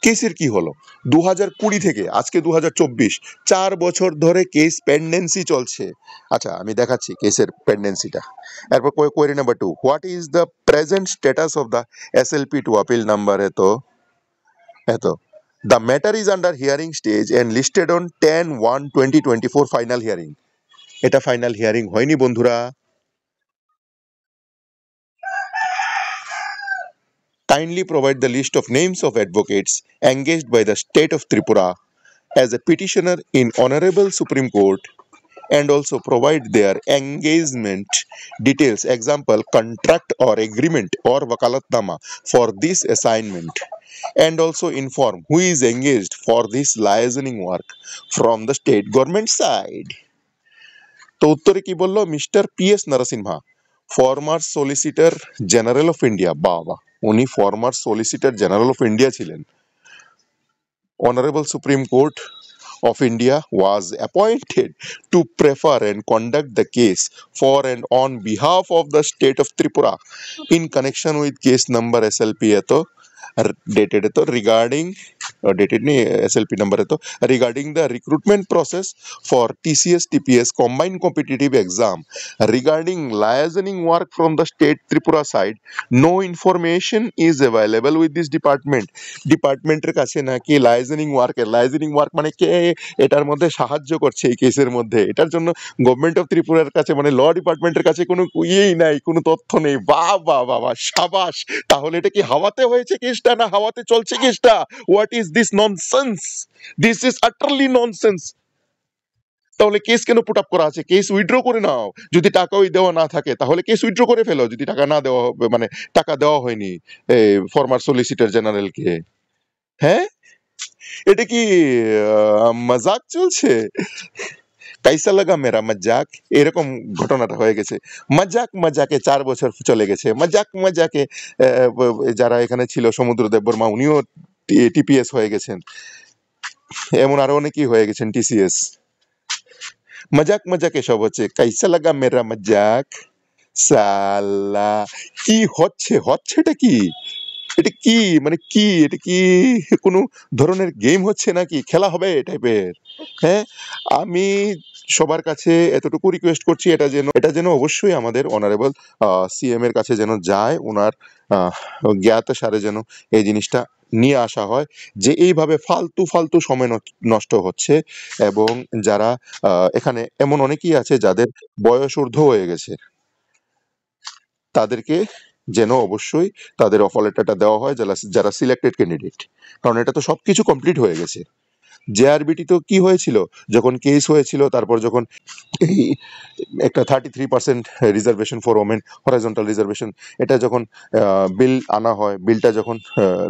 কেসের কি হলো? 2020 থেকে আজকে 2024, 4 বছর ধরে কেস পেন্ডেন্সি চলছে। আচ্ছা, আমি দেখাচ্ছি কেসের পেন্ডেন্সিটা। এরপর query number 2, what is the present status of the SLP to appeal number এত the matter is under hearing stage and listed on 10/1/2024 final hearing. এটা ফাইনাল হিয়ারিং হয়নি বন্ধুরা। Kindly provide the list of names of advocates engaged by the state of Tripura as a petitioner in Honorable Supreme Court, and also provide their engagement details, example contract or agreement or wakalatnama for this assignment, and also inform who is engaged for this liaising work from the state government side. তো উত্তরে কি বললো? Mister P.S. Narasimha, former solicitor general of India. বাবা, উনি former solicitor general of India ছিলেন। Honorable Supreme Court of India was appointed to prefer and conduct the case for and on behalf of the state of Tripura in connection with case number SLP dated है तो regarding dated नहीं SLP number है तो regarding the recruitment process for TCS TPS combined competitive exam regarding liaisoning work from the state Tripura side no information is available with this ডিপার্টমেন্টের কাছে নাকি লাইজেনিং work মানে কে এটার মধ্যে সাহায্য করছে এই কেসের মধ্যে এটার জন্য গভর্নমেন্ট অফ ত্রিপুরার কাছে মানে ল ডিপার্টমেন্টের কাছে কোনো ইয়েই নাই কোনো তথ্য নেই বাহ বাহ বাহ বাহ সাবাস তাহলে এটা কি হাওয়াতে হয়েছে কেসটা না হাওয়াতে চলছে কেসটা what is this nonsense this is আটারলি nonsense তাহলে কেস কেন পুট আপ করা আছে কেস উইথড্র করে নাও যদি টাকা ওই দেওয়া না থাকে তাহলে কেস উইথড্র করে ফেলো যদি টাকা না দেওয়া হবে মানে টাকা দেওয়া হয়নি ফরমার সলিসিটর জেনারেলকে হ্যাঁ এটা কি মজাক চলছে কাইসা লাগা মেরা মজাক এরকম ঘটনাটা হয়ে গেছে মজাকে 4 বছর চলে গেছে মজাকে যারা এখানে ছিল সমুদ্র দেববর্মা উনিও টিপিএস হয়ে গেছেন এমন আরো অনেকেই হয়ে গেছেন টিসিএস মজাকে সব হচ্ছে কাইসা লাগা মেরা মজাক সালা কি হচ্ছেটা কি এটা কি মানে কি এটা কি কোনো ধরনের গেম হচ্ছে নাকি খেলা হবে টাইপের হ্যাঁ আমি সবার কাছে এতটুকু রিকোয়েস্ট করছি এটা যেন অবশ্যই আমাদের অনারেবল সিএম এর কাছে যেন যায় ওনার জ্ঞাত সারে যেন এই জিনিসটা নিয়ে আসা হয় যে এইভাবে ফালতু সময় নষ্ট হচ্ছে এবং যারা এখানে এমন অনেকেই আছে যাদের বয়স ঊর্ধ্ব হয়ে গেছে তাদেরকে যেন অবশ্যই তাদের অফার লেটারটা দেওয়া হয় যারা সিলেক্টেড ক্যান্ডিডেট কারণ এটা তো সবকিছু কমপ্লিট হয়ে গেছে জেআরবিটি তো কি হয়েছিল যখন কেস হয়েছিল তারপর যখন এই একটা 33% reservation for women horizontal reservation এটা যখন বিল আনা হয় বিলটা যখন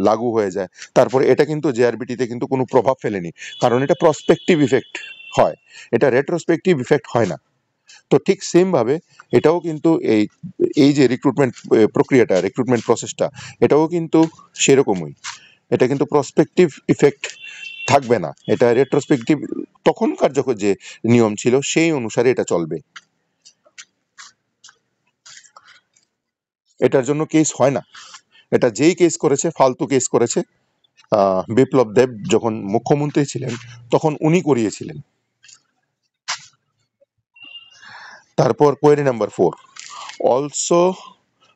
লাগু হয়ে যায় তারপরে এটা কিন্তু জেআরবিটিতে কিন্তু কোনো প্রভাব ফেলেনি কারণ এটা প্রসপেক্টিভ ইফেক্ট হয় এটা রেট্রোস্পেক্টিভ ইফেক্ট হয় না তো ঠিক সেম ভাবে এটাও কিন্তু এই যে রিক্রুটমেন্ট প্রসেসটা এটাও কিন্তু সেরকমই এটা কিন্তু প্রসপেক্টিভ ইফেক্ট থাকবে না এটা রেট্রোস্পেক্টিভ তখনকার যখন যে নিয়ম ছিল সেই অনুসারে এটা চলবে এটার জন্য কেস হয় না এটা যেই কেস করেছে ফালতু কেস করেছে বিপ্লব দেব যখন মুখ্যমন্ত্রী ছিলেন তখন উনি করিয়েছিলেন তারপর query number 4 also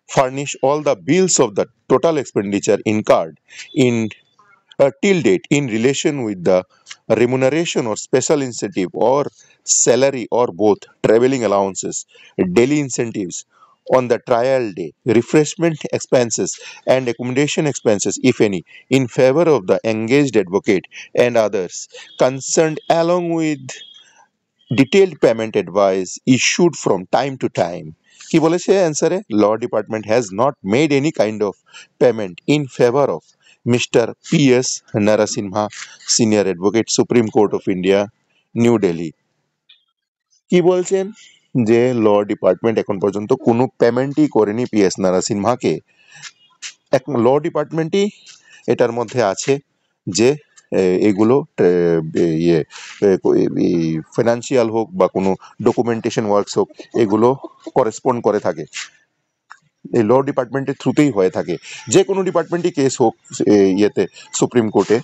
furnish all the bills of the total expenditure incurred in till date in relation with the remuneration or special incentive or salary or both traveling allowances daily incentives on the trial day refreshment expenses and accommodation expenses if any in favor of the engaged advocate and others concerned along with detailed payment advice issued from time to time কি বলেছে অ্যান্সারে law department has not made any kind of payment in favour of mister PS Narasimha senior advocate supreme court of India new Delhi কি বলছেন যে ল department এখন পর্যন্ত কোনো পেমেন্টই করেনি পিএস নারাসিনহাকে ল ডিপার্টমেন্টই এটার মধ্যে আছে যে এগুলো ইয়ে ফাইন্যান্সিয়াল হোক বা কোনো ডকুমেন্টেশন ওয়ার্কস হোক এগুলো করেসপন্ড করে থাকে এই ল ডিপার্টমেন্টের থ্রুতেই হয়ে থাকে যে কোনো ডিপার্টমেন্টই কেস হোক ইয়েতে সুপ্রিম কোর্টে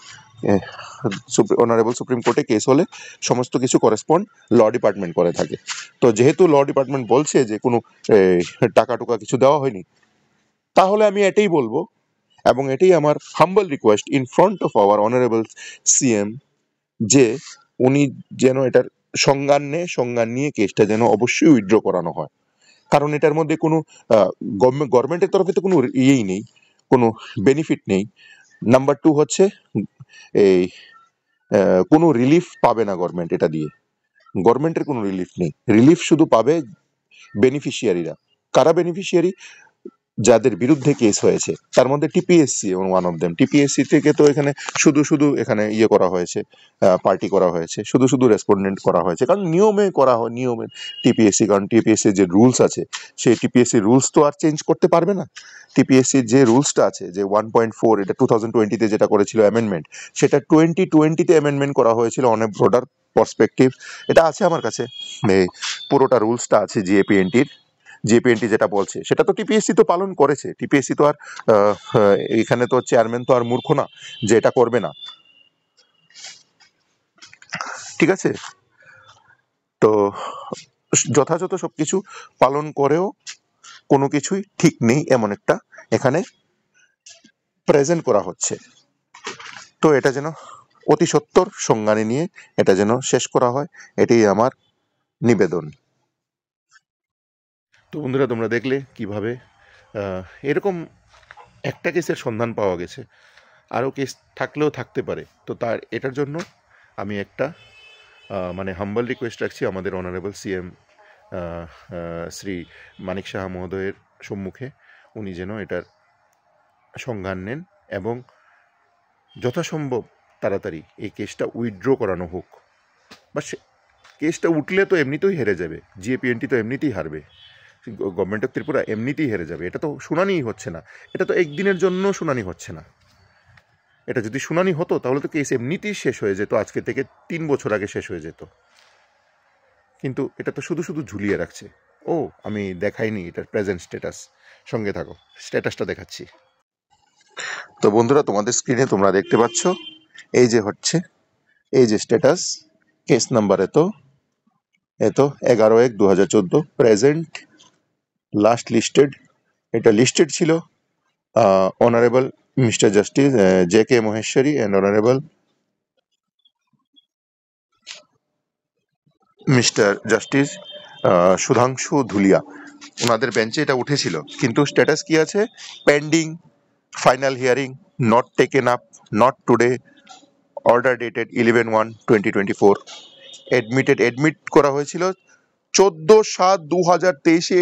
অনারেবল সুপ্রিম কোর্টে কেস হলে সমস্ত কিছু করেসপন্ড ল ডিপার্টমেন্ট করে থাকে তো যেহেতু ল ডিপার্টমেন্ট বলছে যে কোনো টাকা টুকা কিছু দেওয়া হয়নি তাহলে আমি এটাই বলবো এবং এটাই আমার humble request in front of our honourable CM যে উনি যেন এটার সংজ্ঞান নিয়ে কেসটা যেন অবশ্যই উইথড্র করানো হয় কারণ এটার মধ্যে কোনো গভর্নমেন্টের তরফে তো কোনো ইয়েই নেই কোনো বেনিফিট নেই নাম্বার 2 হচ্ছে এই কোনো রিলিফ পাবে না গভর্নমেন্ট এটা দিয়ে গভর্নমেন্টের কোনো রিলিফ নেই রিলিফ শুধু পাবে বেনিফিশিয়ারিরা কারা বেনিফিশিয়ারি যাদের বিরুদ্ধে কেস হয়েছে তার মধ্যে TPSC one of them TPSC থেকে তো এখানে শুধু এখানে ইয়ে করা হয়েছে পার্টি করা হয়েছে শুধু রেসপন্ডেন্ট করা হয়েছে কারণ নিয়মে টিপিএসসি কারণ টিপিএসসি যে রুলস আছে সেই টিপিএসসি রুলস তো আর চেঞ্জ করতে পারবে না টিপিএসসি যে রুলসটা আছে যে 1.4 এটা 2020-তে যেটা করেছিল অ্যামেন্ডমেন্ট সেটা 2020-তে অ্যামেন্ডমেন্ট করা হয়েছিল অনেক ব্রডার পার্সপেক্টিভ এটা আছে আমার কাছে পুরোটা রুলসটা আছে জিএপিএনটির জিপিএনটি যেটা বলছে সেটা তো টিপিএসসি তো পালন করেছে। টিপিএসসি তো আর এখানে তো চেয়ারম্যান তো আর মূর্খ না যে এটা করবে না, ঠিক আছে? তো যথাযথ সবকিছু পালন করেও কোনো কিছুই ঠিক নেই এমন একটা এখানে প্রেজেন্ট করা হচ্ছে। তো এটা যেন অতি সত্বর সংজ্ঞানে নিয়ে এটা যেন শেষ করা হয়, এটাই আমার নিবেদন। তো বন্ধুরা, তোমরা দেখলে কিভাবে এরকম একটা কেসের সন্ধান পাওয়া গেছে, আরও কেস থাকলেও থাকতে পারে। তো এটার জন্য আমি একটা মানে হাম্বল রিকোয়েস্ট রাখছি আমাদের অনারেবল সিএম শ্রী মানিক সাহা মহোদয়ের সম্মুখে, উনি যেন এটার সংজ্ঞান নেন এবং যথাসম্ভব তাড়াতাড়ি এই কেসটা উইথড্র করানো হোক। বা কেসটা উঠলে তো এমনিতেই হেরে যাবে, জিএপিএনটি তো এমনিতেই হারবে, গভর্নমেন্ট অফ ত্রিপুরা এমনিতেই হেরে যাবে। এটা তো শুনানিই হচ্ছে না, এটা তো একদিনের জন্য শুনানি হচ্ছে না। এটা যদি শুনানি হতো তাহলে তো কেস এমনিতেই শেষ হয়ে যেত, আজকে থেকে 3 বছর আগে শেষ হয়ে যেত। কিন্তু এটা তো শুধু শুধু ঝুলিয়ে রাখছে। ও, আমি দেখাইনি এটার প্রেজেন্ট স্ট্যাটাস, সঙ্গে থাকো, স্ট্যাটাসটা দেখাচ্ছি। তো বন্ধুরা, তোমাদের স্ক্রিনে তোমরা দেখতে পাচ্ছ এই যে হচ্ছে এই যে স্ট্যাটাস, কেস নাম্বার এত 11/1/2014, প্রেজেন্ট, লাস্ট লিস্টেড। এটা লিস্টেড ছিল honourable mister justice J K. Maheshwari and honourable mister justice Sudhanshu Dhulia, ওনাদের বেঞ্চে এটা উঠেছিল। কিন্তু স্ট্যাটাস কি আছে? Pending final hearing, not taken up, not today, order dated 11/1/2024। Admit করা হয়েছিল 14/7/2023-এ।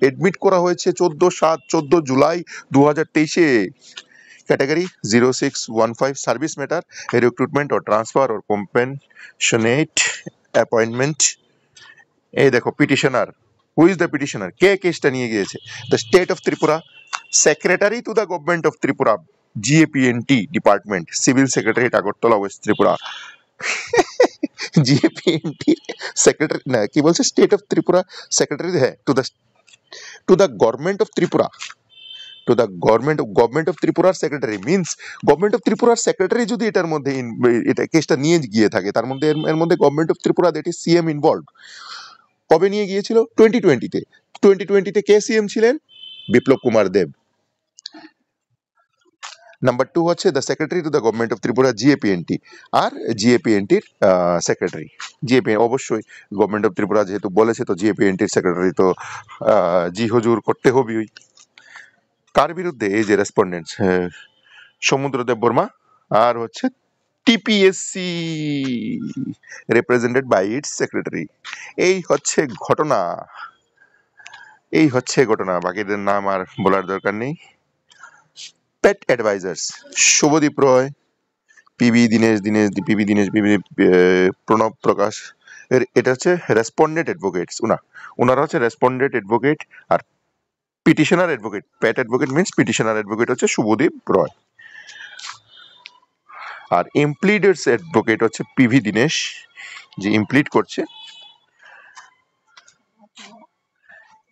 এডমিট করা হয়েছে 14 জুলাই 2023-এ। Category 0615, service matter, recruitment or transfer or compassionate appointment. এই দেখো petitioner, who is the petitioner, কে কেসটা নিয়ে গিয়েছে? The state of Tripura, secretary to the government of Tripura, GAPNT department, civil secretariat, Agartala, west Tripura. GAPNT secretary না, কি বলছে, স্টেট অফ ত্রিপুরা সেক্রেটারি, হ্যাঁ, to the government of Tripura, to the government of ত্রিপুরার secretary. Means government of ত্রিপুরার সেক্রেটারি যদি এটার মধ্যে এটা কেসটা নিয়ে গিয়ে থাকে, তার মধ্যে এর মধ্যে government of Tripura, that is CM involved. কবে নিয়ে গিয়েছিল? 2020-তে। 2020-তে কে সিএম ছিলেন? বিপ্লব কুমার দেব। নাম্বার 2 হচ্ছে the secretary to the government of Tripura, GAPNT. আর জিএপিএনটির সেক্রেটারি, জিএপি অবশ্যই গভর্নমেন্ট অফ ত্রিপুরা যেহেতু বলেছে, তো জিএপিএনটির সেক্রেটারি তো জি হুজুর করতে হবেই। কার বিরুদ্ধে? এই যে রেসপন্ডেন্ট সমুদ্রদেব বর্মা, আর হচ্ছে TPSC represented by its secretary. এই হচ্ছে ঘটনা, এই হচ্ছে ঘটনা। বাকিদের নাম আর বলার দরকার নেই। পেট অ্যাডভাইজার্স, শুভদীপ রয়, পিবি দীনেশ, প্রণব প্রকাশ। এটা হচ্ছে রেসপন্ডেন্ট অ্যাডভোকেটস, ওনারা হচ্ছে রেসপন্ডেন্ট অ্যাডভোকেট। আর পিটিশনার অ্যাডভোকেট, পেট অ্যাডভোকেট মিন্স পিটিশনার অ্যাডভোকেট হচ্ছে শুভদীপ রয়। আর ইমপ্লিডেডস অ্যাডভোকেট হচ্ছে পিভি দীনেশ, যে ইমপ্লিড করছে।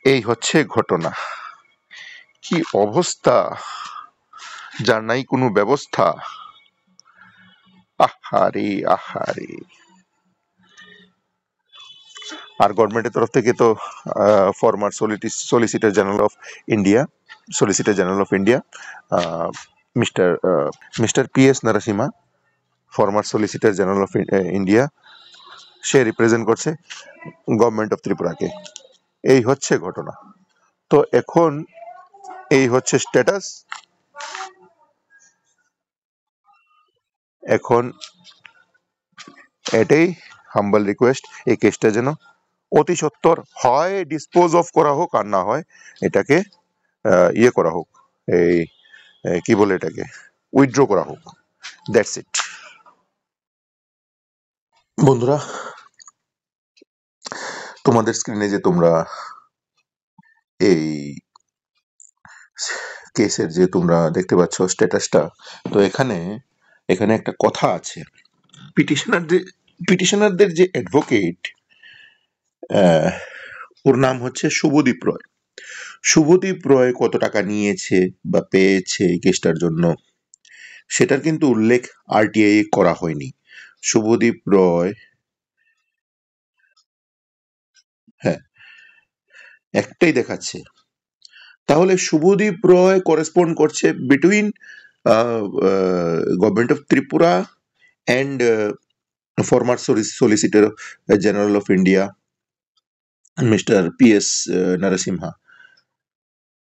এই হচ্ছে ঘটনা। কি অবস্থা, যার নাই কোনো ব্যবস্থা। আহারে আহারে। আর গভর্নমেন্টের তরফ থেকে তো former solicitor general of India mister PS Narasimha, former solicitor general of India, সে রিপ্রেজেন্ট করছে গভর্নমেন্ট অফ ত্রিপুরাকে। এই হচ্ছে ঘটনা। তো এখন এই হচ্ছে স্ট্যাটাস। এখন এটাই হাম্বল রিকোয়েস্ট, এই কেসটা যেন অতি সত্বর হয় ডিসপোজ অফ করা হোক, আর না হয় এটাকে ইয়ে করা হোক, এই কি বলে এটাকে, উইথড্র করা হোক। That's it. বন্ধুরা, তোমাদের স্ক্রিনে যে তোমরা এই কেসের যে তোমরা দেখতে পাচ্ছ স্ট্যাটাসটা, তো এখানে একটা কথা আছে। পিটিশনারদের যে অ্যাডভোকেট, ওর নাম হচ্ছে শুভদীপ রয়। শুভদীপ রয় কত টাকা নিয়েছে বা পেয়েছে এই কেসটার জন্য সেটার কিন্তু উল্লেখ আরটিআই করা হয়নি। শুভদীপ রয়, হ্যাঁ, একটাই দেখাচ্ছে। তাহলে শুভদীপ রয় করেসপন্ড করছে between government of Tripura and former solicitor general of India mister PS Narasimha.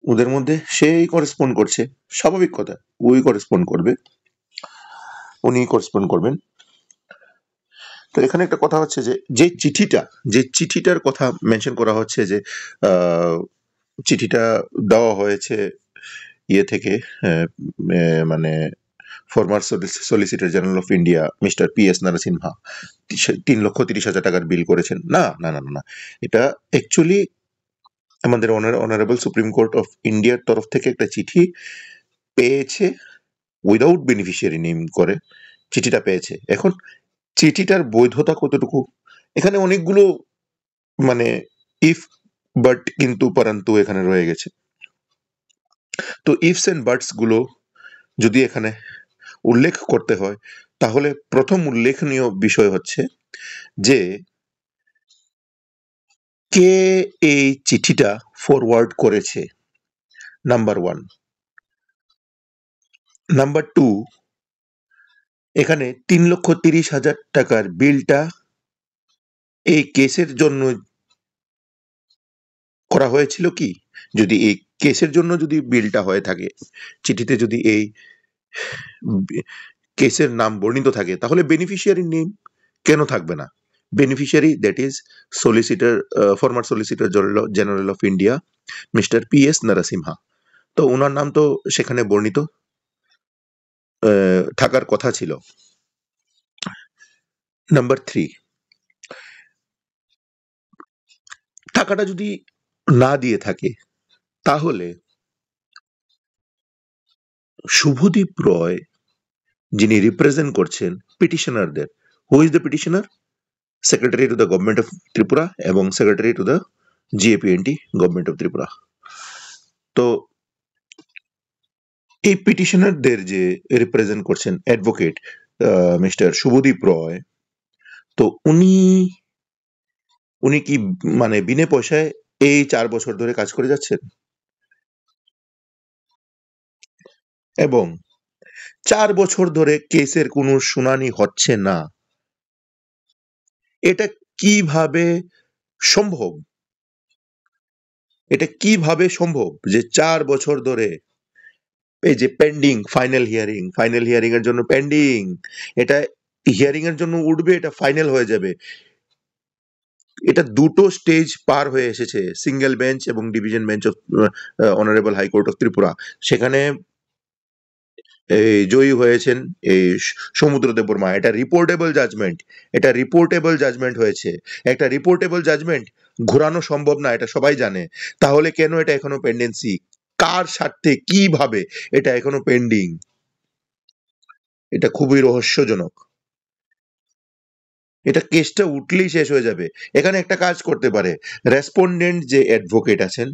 ওদের মধ্যে সেই করেসপন্ড করছে, স্বাভাবিক কথা, ওই করেসপন্ড করবে, উনি করেসপন্ড করবেন। তো এখানে একটা কথা হচ্ছে যে যে চিঠিটার কথা মেনশন করা হচ্ছে যে চিঠিটা দেওয়া হয়েছে ইয়ে থেকে, মানে former solicitor general of India mister PS Narasimha 3,30,000 টাকার বিল করেছেন। না না না না, এটা অ্যাকচুয়ালি আমাদের অনারেবল সুপ্রিম কোর্ট অফ ইন্ডিয়ার তরফ থেকে একটা চিঠি পেয়েছে, উইদাউট বেনিফিশিয়ারি নেম করে চিঠিটা পেয়েছে। এখন চিঠিটার বৈধতা কতটুকু, এখানে অনেকগুলো মানে ইফ বাট কিন্তু পরন্তু এখানে রয়ে গেছে। তো ইফস এন্ড বাটস গুলো যদি এখানে উল্লেখ করতে হয়, তাহলে প্রথম উল্লেখনীয় বিষয় হচ্ছে যে কে এই চিঠিটা ফরওয়ার্ড করেছে, নাম্বার 1। নাম্বার 2, এখানে 3,30,000 টাকার বিলটা এই কেসের জন্য করা হয়েছিল কি? যদি এই কেসের জন্য যদি বিলটা হয়ে থাকে, চিঠিতে যদি এই কেসের নাম বর্ণিত থাকে, তাহলে বেনিফিশিয়ারি নেম কেন থাকবে না? Beneficiary that is solicitor, former solicitor general of India mister PS Narasimha. তো ওনার নাম তো সেখানে বর্ণিত থাকার কথা ছিল। নাম্বার 3, টাকাটা যদি না দিয়ে থাকে, তাহলে শুভদীপ রয় যিনি রিপ্রেজেন্ট করছেন পিটিশনারদের, who is the petitioner? Secretary to the government of Tripura এবং secretary to the GAPNT government of Tripura. তো এই পিটিশনারদের যে রিপ্রেজেন্ট করছেন অ্যাডভোকেট মিস্টার শুভদীপ রয়, তো উনি কি মানে বিনে পয়সায় এই 4 বছর ধরে কাজ করে যাচ্ছেন? এবং 4 বছর ধরে কেসের কোনো শুনানি হচ্ছে না, এটা কিভাবে সম্ভব? এটা কিভাবে সম্ভব যে 4 বছর ধরে এই যে পেন্ডিং ফাইনাল হিয়ারিং এর জন্য পেন্ডিং, এটা হিয়ারিং এর জন্য উঠবে, এটা ফাইনাল হয়ে যাবে, এটা দুটো স্টেজ পার হয়ে এসেছে, সিঙ্গেল বেঞ্চ এবং division bench of honourable high court of Tripura. সেখানে এই জয়ী হয়েছেন এই সমুদ্র দেববর্মা। এটা রিপোর্টেবল জাজমেন্ট, এটা রিপোর্টেবল জাজমেন্ট হয়েছে। একটা রিপোর্টেবল জাজমেন্ট ঘোরানো সম্ভব না, এটা সবাই জানে। তাহলে কেন এটা এখনো পেন্ডেন্সি? কার স্বার্থে, কিভাবে এটা এখনো পেন্ডিং? এটা খুবই রহস্যজনক। এটা কেসটা উঠলেই শেষ হয়ে যাবে। এখানে একটা কাজ করতে পারে, রেসপন্ডেন্ট যে অ্যাডভোকেট আছেন,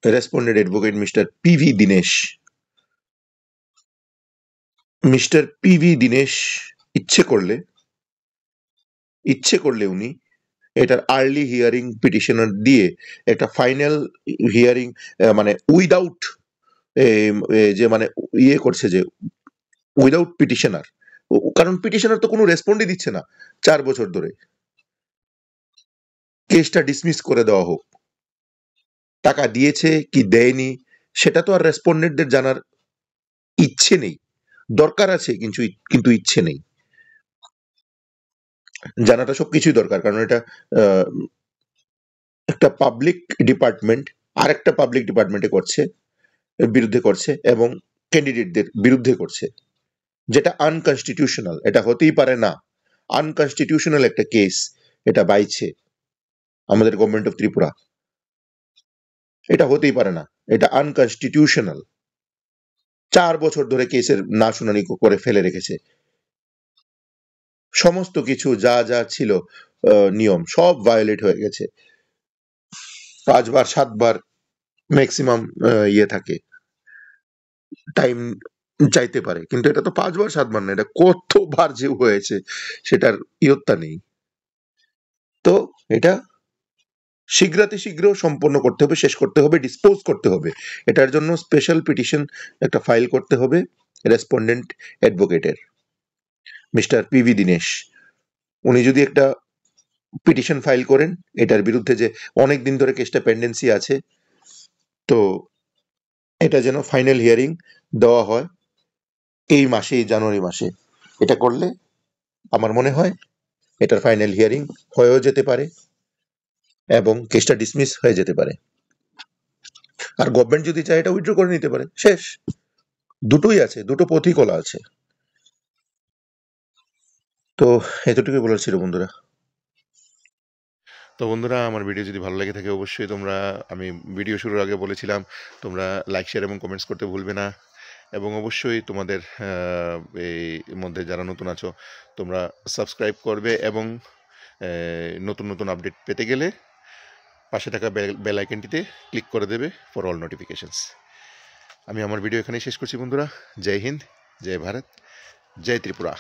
respondent advocate mister PV Dinesh ইচ্ছে করলে উনি এটার আর্লি হিয়ারিং পিটিশনার দিয়ে একটা ফাইনাল হিয়ারিং, মানে উইদাউট যে মানে ইয়ে করছে যে উইদাউট পিটিশনার, কারণ পিটিশনার তো কোনো রেসপন্ডই দিচ্ছে না 4 বছর ধরে, কেসটা ডিসমিস করে দেওয়া হোক। টাকা দিয়েছে কি দেয়নি সেটা তো আর রেসপন্ডেন্টদের জানার ইচ্ছে নেই, দরকার আছে কিন্তু ইচ্ছে নেই। জানাটা সবকিছুই দরকার, কারণ এটা আহ, একটা পাবলিক ডিপার্টমেন্ট আর একটা পাবলিক ডিপার্টমেন্টে বিরুদ্ধে করছে এবং ক্যান্ডিডেটদের বিরুদ্ধে করছে, যেটা আনকনস্টিটিউশনাল, এটা হতেই পারে না। আনকনস্টিটিউশনাল একটা কেস এটা বাইছে আমাদের গভর্নমেন্ট অফ ত্রিপুরা, এটা হতেই পারে না, এটা আনকনস্টিটিউশনাল। 4 বছর ধরে কেসের না শুনানি করে ফেলে রেখেছে, সমস্ত কিছু যা যা ছিল নিয়ম সব ভায়োলেট হয়ে গেছে। 5 বার 7 বার ম্যাক্সিমাম ইয়ে থাকে, টাইম চাইতে পারে। কিন্তু এটা তো 5 বার 7 বার না, এটা কতবার যে হয়েছে সেটার ইয়ত্তা নেই। তো এটা শীঘ্রাতি শীঘ্র সম্পন্ন করতে হবে, শেষ করতে হবে, ডিসপোজ করতে হবে। এটার জন্য স্পেশাল পিটিশন একটা ফাইল করতে হবে রেসপন্ডেন্ট অ্যাডভোকেটের, মিস্টার পিভি দীনেশ। উনি যদি একটা পিটিশন ফাইল করেন এটার বিরুদ্ধে, যে অনেক দিন ধরে কেসটা পেন্ডেন্সি আছে, তো এটা যেন ফাইনাল হিয়ারিং দেওয়া হয় এই মাসে, এই জানুয়ারি মাসে। এটা করলে আমার মনে হয় এটার ফাইনাল হিয়ারিং হয়েও যেতে পারে এবং কেসটা ডিসমিস হয়ে যেতে পারে। আর গভর্নমেন্ট যদি চায় এটা উইথড্র করে নিতে পারে, শেষ। দুটোই আছে, দুটো পথই খোলা আছে। তো এতটুকুই বলার ছিল বন্ধুরা। তো বন্ধুরা, আমার ভিডিও যদি ভালো লেগে থাকে অবশ্যই তোমরা, আমি ভিডিও শুরুর আগে বলেছিলাম, তোমরা লাইক, শেয়ার এবং কমেন্টস করতে ভুলবে না। এবং অবশ্যই তোমাদের এই মধ্যে যারা নতুন আছো তোমরা সাবস্ক্রাইব করবে এবং নতুন নতুন আপডেট পেতে গেলে পাশে থাকা বেল আইকনটিতে ক্লিক করে দেবে ফর অল নোটিফিকেশনস। আমি আমার ভিডিও এখানেই শেষ করছি বন্ধুরা। জয় হিন্দ, জয় ভারত, জয় ত্রিপুরা।